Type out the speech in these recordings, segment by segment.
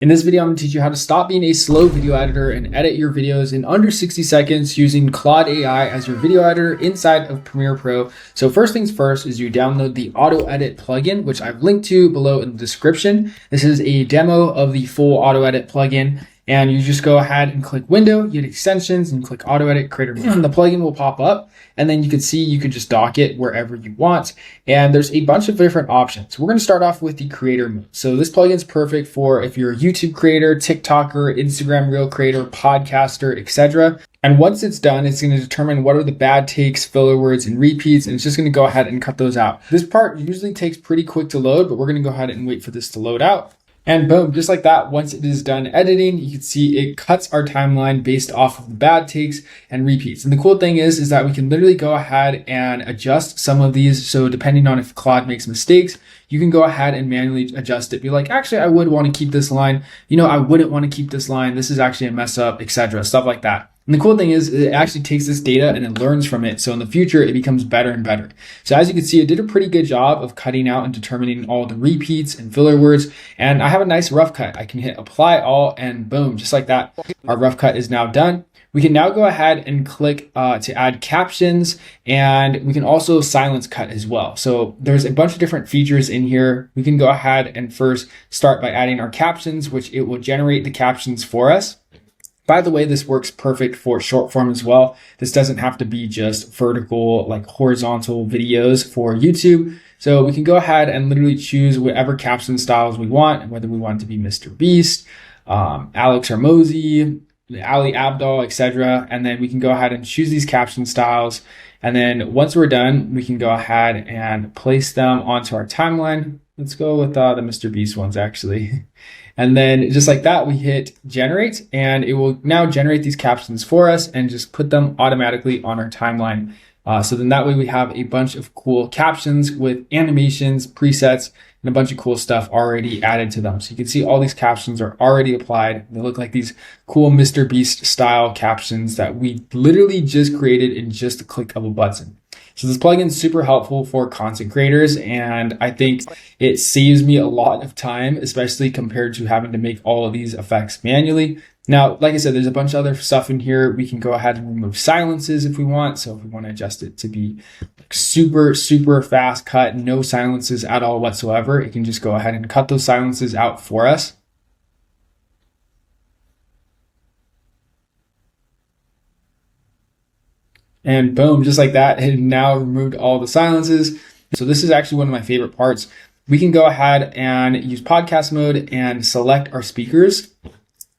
In this video, I'm going to teach you how to stop being a slow video editor and edit your videos in under 60 seconds using Claude AI as your video editor inside of Premiere Pro. So first things first is you download the AutoEdit plugin, which I've linked to below in the description. This is a demo of the full AutoEdit plugin. And you just go ahead and click Window, you hit Extensions, and click AutoEdit Creator Mode. And the plugin will pop up, and then you can see you can just dock it wherever you want. And there's a bunch of different options. We're going to start off with the Creator Mode. So this plugin is perfect for if you're a YouTube creator, TikToker, Instagram Reel creator, podcaster, etc. And once it's done, it's going to determine what are the bad takes, filler words, and repeats, and it's just going to go ahead and cut those out. This part usually takes pretty quick to load, but we're going to go ahead and wait for this to load out. And boom, just like that, once it is done editing, you can see it cuts our timeline based off of the bad takes and repeats. And the cool thing is that we can literally go ahead and adjust some of these. So depending on if Claude makes mistakes, you can go ahead and manually adjust it. Be like, actually, I would want to keep this line. I wouldn't want to keep this line. This is actually a mess up, etc. Stuff like that. And the cool thing is it actually takes this data and it learns from it. So in the future, it becomes better and better. So as you can see, it did a pretty good job of cutting out and determining all the repeats and filler words. And I have a nice rough cut. I can hit apply all and boom, just like that. Our rough cut is now done. We can now go ahead and click to add captions, and we can also silence cut as well. So there's a bunch of different features in here. We can go ahead and first start by adding our captions, which it will generate the captions for us. By the way, this works perfect for short form as well. This doesn't have to be just vertical, like horizontal videos for YouTube. So we can go ahead and literally choose whatever caption styles we want, whether we want it to be Mr. Beast, Alex Hormozy, Ali Abdaal, etc. And then we can go ahead and choose these caption styles. And then once we're done, we can go ahead and place them onto our timeline. Let's go with the Mr. Beast ones actually. And then just like that, we hit generate and it will now generate these captions for us and just put them automatically on our timeline. So then that way we have a bunch of cool captions with animations, presets, and a bunch of cool stuff already added to them. So you can see all these captions are already applied. They look like these cool Mr. Beast style captions that we literally just created in just a click of a button. So this plugin is super helpful for content creators, and I think it saves me a lot of time, especially compared to having to make all of these effects manually. Now, like I said, there's a bunch of other stuff in here. We can go ahead and remove silences if we want. So if we want to adjust it to be like super, super fast cut, no silences at all whatsoever, it can just go ahead and cut those silences out for us. And boom, just like that, it now removed all the silences. So this is actually one of my favorite parts. We can go ahead and use podcast mode and select our speakers.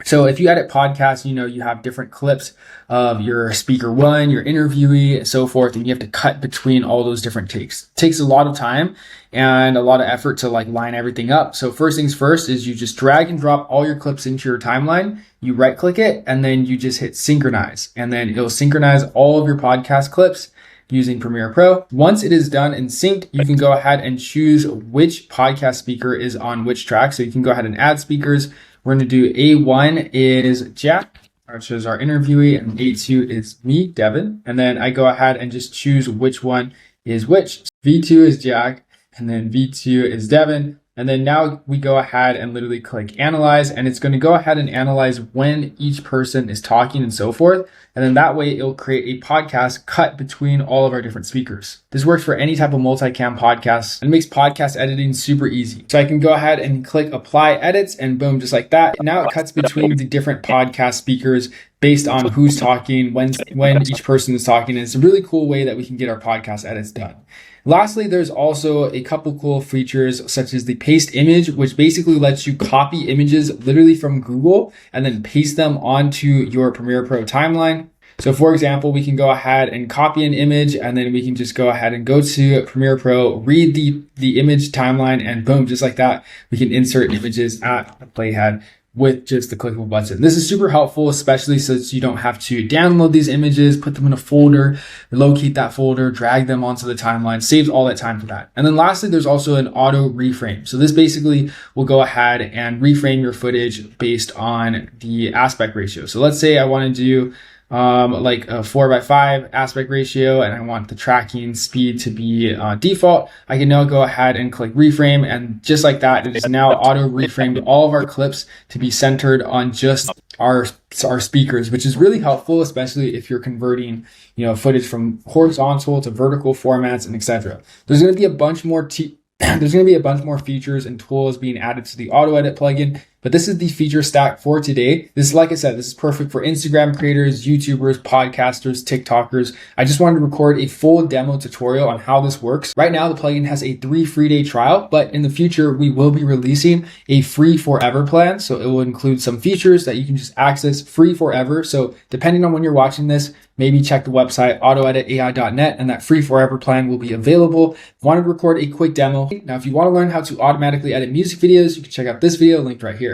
So if you edit podcasts, you have different clips of your speaker one, your interviewee, and so forth, and you have to cut between all those different takes. It takes a lot of time and a lot of effort to line everything up. So first things first is you just drag and drop all your clips into your timeline. You right click it and then you just hit synchronize, and then it'll synchronize all of your podcast clips using Premiere Pro. Once it is done and synced, you can go ahead and choose which podcast speaker is on which track. So you can go ahead and add speakers. We're going to do A1 is Jack, which is our interviewee, and A2 is me, Devin. And then I go ahead and just choose which one is which. V2 is Jack, and then V2 is Devin. And then now we go ahead and literally click analyze, and it's going to go ahead and analyze when each person is talking and so forth. And then that way it'll create a podcast cut between all of our different speakers. This works for any type of multicam podcast and makes podcast editing super easy. So I can go ahead and click apply edits and boom, just like that. Now it cuts between the different podcast speakers based on who's talking, when each person is talking. And it's a really cool way that we can get our podcast edits done. Lastly, there's also a couple cool features such as the paste image, which basically lets you copy images literally from Google and then paste them onto your Premiere Pro timeline. So for example, we can go ahead and copy an image, and then we can just go ahead and go to Premiere Pro, read the image timeline, and boom, just like that, we can insert images at the playhead with just the click of a button. This is super helpful, especially since you don't have to download these images, put them in a folder, locate that folder, drag them onto the timeline, saves all that time for that. And then lastly, there's also an auto reframe. So this basically will go ahead and reframe your footage based on the aspect ratio. So let's say I want to do like a 4:5 aspect ratio, and I want the tracking speed to be default, I can now go ahead and click reframe, and just like that, it is now auto reframed all of our clips to be centered on just our speakers, which is really helpful, especially if you're converting, footage from horizontal to vertical formats and etc. There's going to be a bunch more features and tools being added to the AutoEdit plugin, but this is the feature stack for today. This is, like I said, this is perfect for Instagram creators, YouTubers, podcasters, TikTokers. I just wanted to record a full demo tutorial on how this works. Right now, the plugin has a 3 free day trial, but in the future, we will be releasing a free forever plan. So it will include some features that you can just access free forever. So depending on when you're watching this, maybe check the website autoeditai.net, and that free forever plan will be available. Wanted to record a quick demo. Now, if you want to learn how to automatically edit music videos, you can check out this video linked right here.